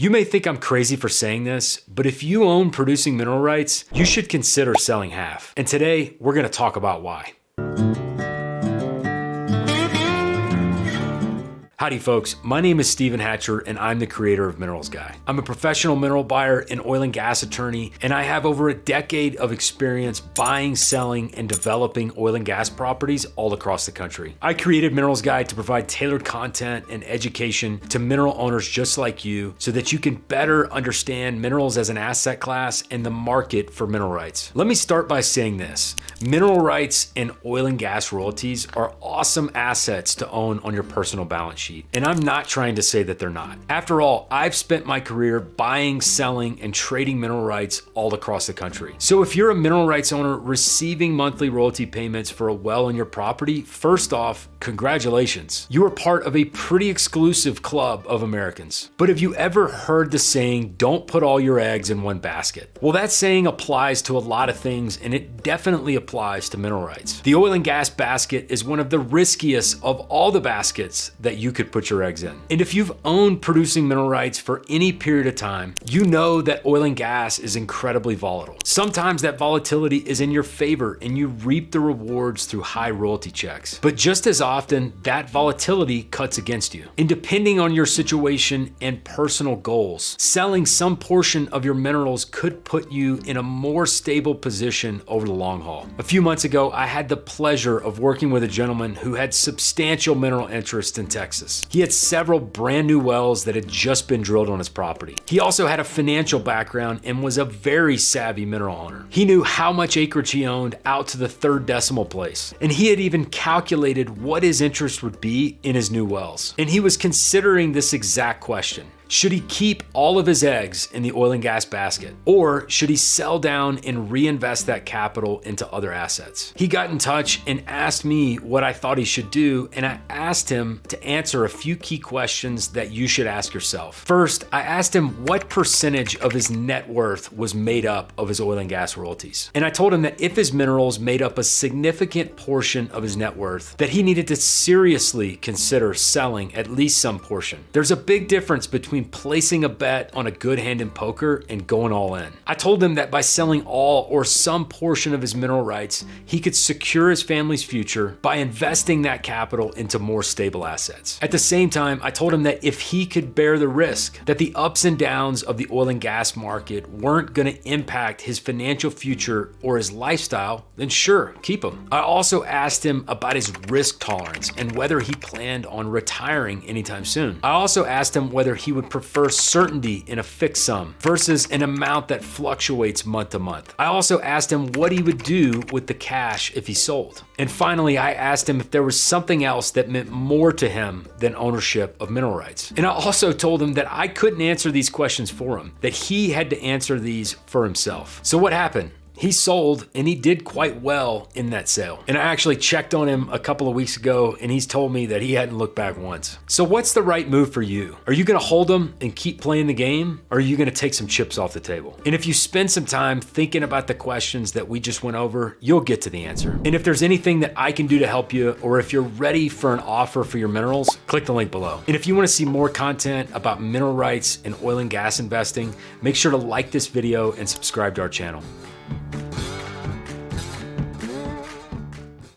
You may think I'm crazy for saying this, but if you own producing mineral rights, you should consider selling half. And today, we're gonna talk about why. Howdy folks, my name is Steven Hatcher and I'm the creator of Minerals Guy. I'm a professional mineral buyer and oil and gas attorney, and I have over a decade of experience buying, selling, and developing oil and gas properties all across the country. I created Minerals Guy to provide tailored content and education to mineral owners just like you so that you can better understand minerals as an asset class and the market for mineral rights. Let me start by saying this. Mineral rights and oil and gas royalties are awesome assets to own on your personal balance sheet. And I'm not trying to say that they're not. After all, I've spent my career buying, selling, and trading mineral rights all across the country. So if you're a mineral rights owner receiving monthly royalty payments for a well on your property, first off, congratulations. You are part of a pretty exclusive club of Americans. But have you ever heard the saying, don't put all your eggs in one basket? Well, that saying applies to a lot of things, and it definitely applies to mineral rights. The oil and gas basket is one of the riskiest of all the baskets that you could put your eggs in. And if you've owned producing mineral rights for any period of time, you know that oil and gas is incredibly volatile. Sometimes that volatility is in your favor and you reap the rewards through high royalty checks. But just as often, that volatility cuts against you. And depending on your situation and personal goals, selling some portion of your minerals could put you in a more stable position over the long haul. A few months ago, I had the pleasure of working with a gentleman who had substantial mineral interest in Texas. He had several brand new wells that had just been drilled on his property. He also had a financial background and was a very savvy mineral owner. He knew how much acreage he owned out to the third decimal place. And he had even calculated what his interest would be in his new wells. And he was considering this exact question. Should he keep all of his eggs in the oil and gas basket? Or should he sell down and reinvest that capital into other assets? He got in touch and asked me what I thought he should do, and I asked him to answer a few key questions that you should ask yourself. First, I asked him what percentage of his net worth was made up of his oil and gas royalties. And I told him that if his minerals made up a significant portion of his net worth, that he needed to seriously consider selling at least some portion. There's a big difference between placing a bet on a good hand in poker and going all in. I told him that by selling all or some portion of his mineral rights, he could secure his family's future by investing that capital into more stable assets. At the same time, I told him that if he could bear the risk, that the ups and downs of the oil and gas market weren't going to impact his financial future or his lifestyle, then sure, keep him. I also asked him about his risk tolerance and whether he planned on retiring anytime soon. I also asked him whether he would prefer certainty in a fixed sum versus an amount that fluctuates month to month. I also asked him what he would do with the cash if he sold. And finally, I asked him if there was something else that meant more to him than ownership of mineral rights. And I also told him that I couldn't answer these questions for him, that he had to answer these for himself. So what happened? He sold, and he did quite well in that sale. And I actually checked on him a couple of weeks ago, and he's told me that he hadn't looked back once. So what's the right move for you? Are you gonna hold them and keep playing the game? Or are you gonna take some chips off the table? And if you spend some time thinking about the questions that we just went over, you'll get to the answer. And if there's anything that I can do to help you, or if you're ready for an offer for your minerals, click the link below. And if you wanna see more content about mineral rights and oil and gas investing, make sure to like this video and subscribe to our channel.